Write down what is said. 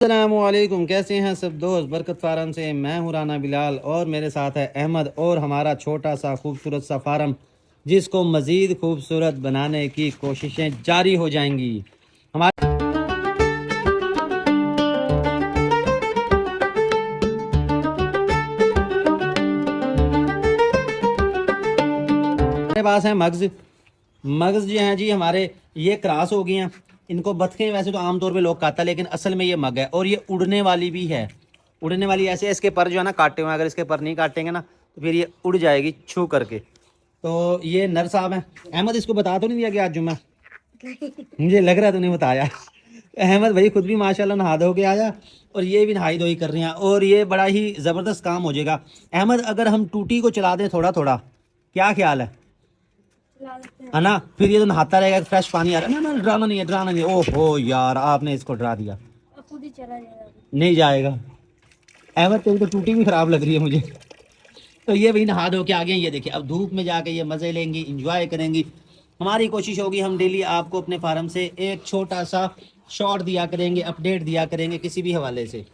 अस्सलामुअलैकुम, कैसे हैं सब दोस्त। बरकत फार्म से मैं हूं राना बिलाल और मेरे साथ है अहमद और हमारा छोटा सा खूबसूरत सा फार्म जिसको मज़ीद खूबसूरत बनाने की कोशिशें जारी हो जाएंगी। हमारे पास है मग्ज़। मग्ज़ जो हैं जी हमारे, ये क्रॉस हो गए हैं। इनको बतखें वैसे तो आमतौर पे लोग खाता है, लेकिन असल में ये मग है और ये उड़ने वाली भी है। उड़ने वाली ऐसे, इसके पर जो है ना काटे हुए हैं, अगर इसके पर नहीं काटेंगे ना तो फिर ये उड़ जाएगी छू करके। तो ये नर साहब हैं। अहमद इसको बता तो नहीं दिया कि आज जुम्मा? मुझे लग रहा है तूने बताया। अहमद भाई खुद भी माशाल्लाह नहा धो के आया और ये भी नहाई धोई कर रहे हैं और ये बड़ा ही ज़बरदस्त काम हो जाएगा। अहमद, अगर हम टूटी को चला दें थोड़ा थोड़ा, क्या ख्याल है ना? फिर ये तो नहाता रहेगा, फ्रेश पानी आ रहा है ना। डराना नहीं है, डराना नहीं है। ओहो यार, आपने इसको डरा दिया। खुद ही चला जाएगा। नहीं जाएगा। अहमद तेरी तो टूटी भी खराब लग रही है मुझे। तो ये भाई नहा धो के आ गए। ये देखिए, अब धूप में जाके ये मज़े लेंगी, इंजॉय करेंगी। हमारी कोशिश होगी हम डेली आपको अपने फार्म से एक छोटा सा शॉट दिया करेंगे, अपडेट दिया करेंगे किसी भी हवाले से।